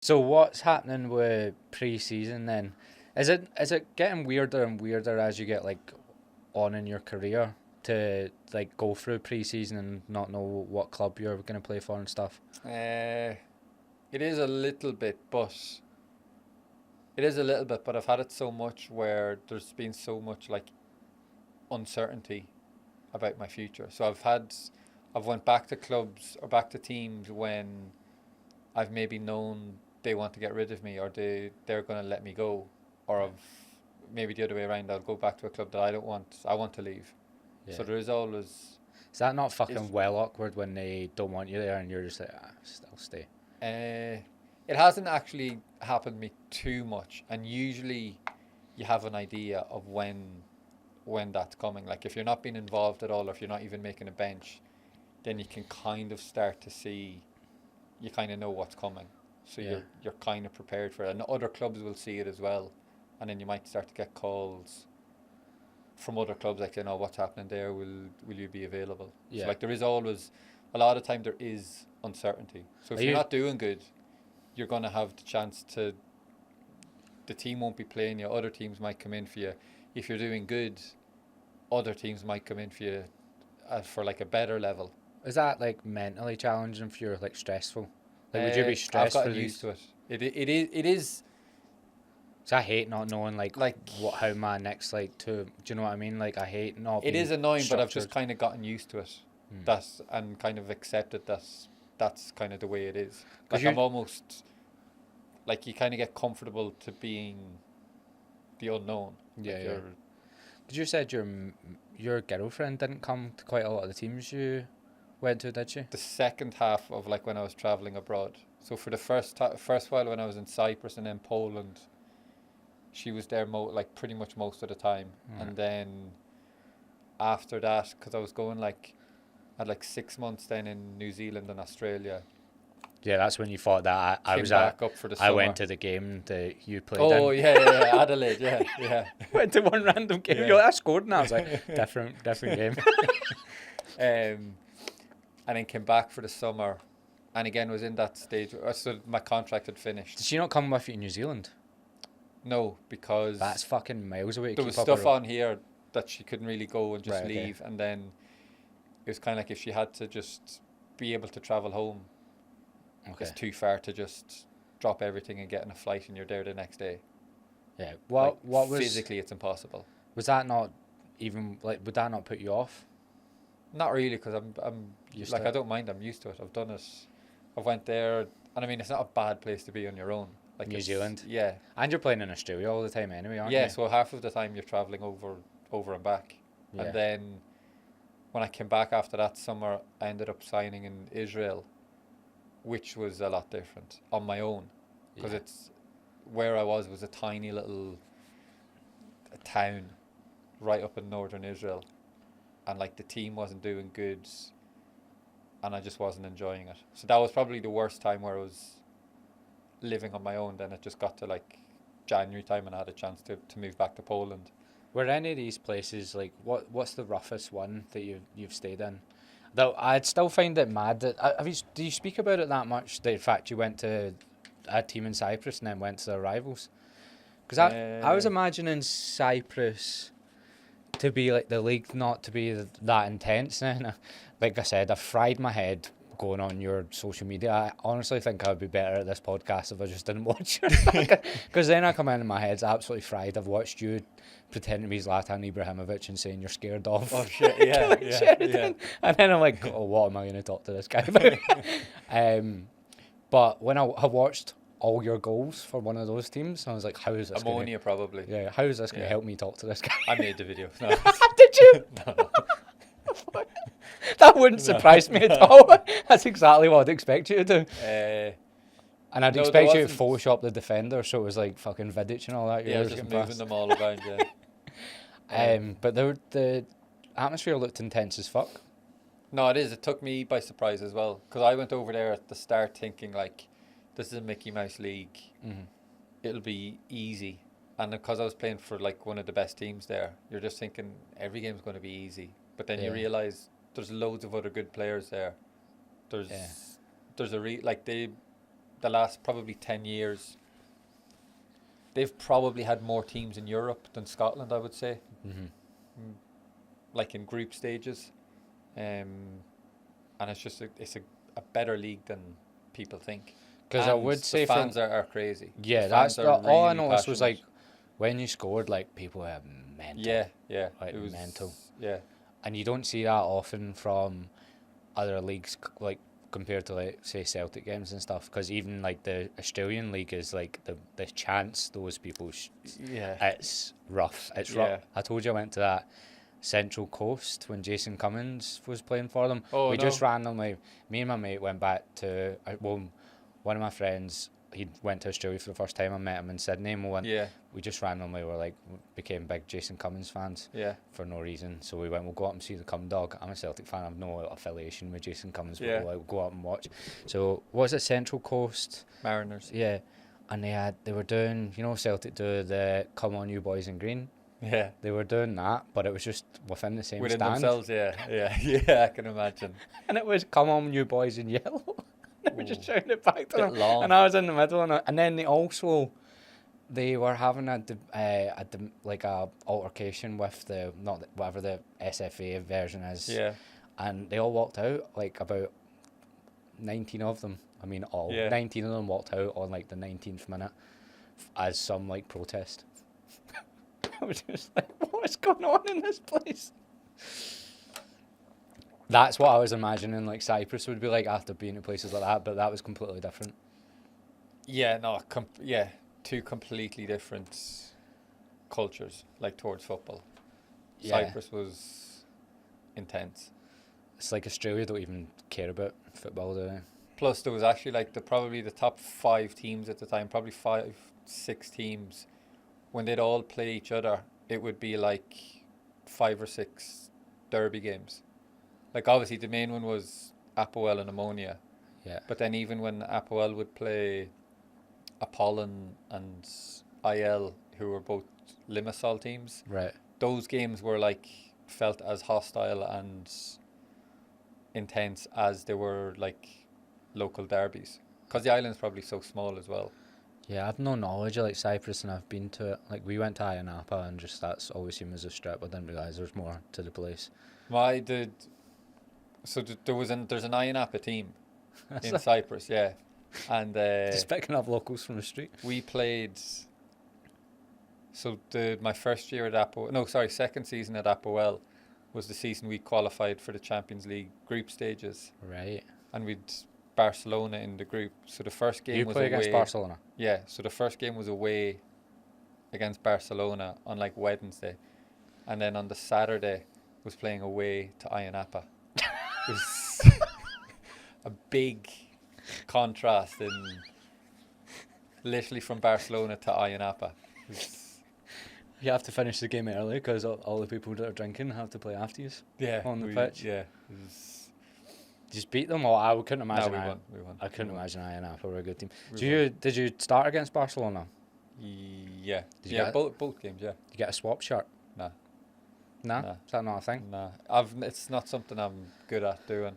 So what's happening with pre-season then? Is it getting weirder and weirder as you get like on in your career to like go through pre-season and not know what club you're going to play for and stuff? It is a little bit, but I've had it so much where there's been so much like uncertainty about my future. So I've went back to clubs or back to teams when I've maybe known they want to get rid of me or they're going to let me go, or maybe the other way around. I'll go back to a club that I want to leave. Yeah. So there is always. Is that not fucking well awkward when they don't want you there and you're just like, I'll stay? It hasn't actually happened to me too much, and usually you have an idea of when that's coming. Like if you're not being involved at all, or if you're not even making a bench, then you can kind of start to see. You kind of know what's coming, so you're kind of prepared for it, and other clubs will see it as well, and then you might start to get calls from other clubs like, what's happening there? Will you be available? Yeah. So like there is always a lot of time there is uncertainty. So if you're not doing good, you're going to have the chance to. The team won't be playing you. Other teams might come in for you. If you're doing good, other teams might come in for you for like a better level. Is that like mentally challenging for you, like stressful? Like would you be stressed? I've gotten used to it. It is. So I hate not knowing how my next do you know what I mean? Like I hate not. It is annoying, structured. but I've just kind of gotten used to it. And kind of accepted that's kind of the way it is. Like I'm almost like you kind of get comfortable to being the unknown. Yeah. Like Did you said your girlfriend didn't come to quite a lot of the teams you went to, did she? The second half of like when I was traveling abroad. So for the first while when I was in Cyprus and then Poland, she was there pretty much most of the time. And then after that, because I was going I had 6 months then in New Zealand and Australia. Yeah, that's when you thought that I was back up for the summer. I went to the game that you played in. Oh yeah, Adelaide, yeah. Went to one random game. Yeah. I scored, and I was like, different game. And then came back for the summer, and again was in that stage. So my contract had finished. Did she not come with you to New Zealand? No, because that's fucking miles away. There was stuff on here that she couldn't really go and just leave, and then it was kind of like if she had to just be able to travel home. It's too far to just drop everything and get on a flight and you're there the next day. Yeah. What was physically it's impossible. Was that not even would that not put you off? Not really, because I'm used to it. I don't mind. I'm used to it. I've done it. I went there, and I mean it's not a bad place to be on your own. Like New Zealand. Yeah. And you're playing in Australia all the time anyway, aren't you? Yeah. So half of the time you're traveling over and back, and then when I came back after that summer, I ended up signing in Israel, which was a lot different on my own, because it's where I was a tiny little town right up in northern Israel, and like the team wasn't doing good, and I just wasn't enjoying it. So that was probably the worst time where I was living on my own. Then it just got to like January time and I had a chance to move back to Poland. Were any of these places what's the roughest one that you've stayed in? Though I'd still find it mad that do you speak about it that much? The fact you went to a team in Cyprus and then went to the rivals, because I was imagining Cyprus to be like the league not to be that intense. And like I said, I fried my head going on your social media. I honestly think I would be better at this podcast if I just didn't watch it, because then I come in and my head's absolutely fried. I've watched you pretend to be Zlatan Ibrahimovic and saying you're scared of. Oh shit! Yeah. And then I'm like, oh, what am I going to talk to this guy about? But when I watched all your goals for one of those teams, I was like, how is this? Ammonia probably. Yeah. How is this going to help me talk to this guy? I made the video. No. Did you? No. That wouldn't surprise me at all. That's exactly what I'd expect you to do. And I'd expect you to Photoshop the defender, so it was like fucking Vidic and all that. Yeah, just moving them all around, But the atmosphere looked intense as fuck. No, it is. It took me by surprise as well, because I went over there at the start thinking like, this is a Mickey Mouse league. Mm-hmm. It'll be easy. And because I was playing for like one of the best teams there, you're just thinking every game's going to be easy. But then you realise there's loads of other good players there. There's the last probably 10 years, they've probably had more teams in Europe than Scotland, I would say. Mm-hmm. Like in group stages. And it's just it's a better league than people think. Because I would say the fans are crazy. Yeah, the fans that's are all I really noticed was passionate. like when you scored, like people were mental. Yeah, Like it was mental. Yeah, And you don't see that often from other leagues, like compared to like say Celtic games and stuff. Because even like the Australian league is like the chance those people. It's rough. It's rough. I told you I went to that Central Coast when Jason Cummins was playing for them. Oh, we no. just randomly, me and my mate went back to one of my friends. He went to Australia for the first time. I met him in Sydney, and we just randomly became big Jason Cummins fans. Yeah. For no reason. So we went, we'll go up and see the Cum Dog. I'm a Celtic fan. I have no affiliation with Jason Cummins. Yeah. But we'll go up and watch. So was it Central Coast? Mariners. Yeah. And they were doing, Celtic do the Come On You Boys in Green. Yeah. They were doing that, but it was just within the same Within stand. themselves, yeah, I can imagine. And it was Come On You Boys in Yellow. And we just shouting it back to them. Long. And I was in the middle, and then they were having a altercation with whatever the SFA version is. Yeah. And they all walked out, like about 19 of them. I mean, 19 of them walked out on like the 19th minute as some like protest. I was just like, what's going on in this place? That's what I was imagining like Cyprus would be like after being in places like that, but that was completely different. Yeah, no, two completely different cultures, like towards football. Yeah. Cyprus was intense. It's like Australia don't even care about football, do they? Plus, there was actually probably the top 5 teams at the time, probably 5-6 teams. When they'd all play each other, it would be like 5 or 6 derby games. Like obviously the main one was Apoel and Ammonia. Yeah. But then even when Apoel would play Apollon and IL, who were both Limassol teams, right, those games were felt as hostile and intense as they were local derbies. Because the island's probably so small as well. Yeah, I've no knowledge of Cyprus, and I've been to it. Like we went to Ayia Napa, and just that's always seen as a strip. I didn't realise there's more to the place. There's an Ayia Napa team in Cyprus, yeah. And just picking up locals from the street. We played. So my first year at second season at Apoel was the season we qualified for the Champions League group stages. Right. And we'd Barcelona in the group. So the first game was away. You play against Barcelona? Yeah. So the first game was away against Barcelona on Wednesday, and then on the Saturday was playing away to Ayia Napa. It was a big contrast in literally from Barcelona to Ayia Napa. You have to finish the game early because all the people that are drinking have to play after you. Yeah, on the pitch. Yeah. Just beat them, or I couldn't imagine. No, we won. I couldn't imagine Ayia Napa were a good team. Did you start against Barcelona? Yeah. Both games. Yeah. Did you get a swap shirt? Nah. Nah. Is that not a thing? Nah. It's not something I'm good at doing.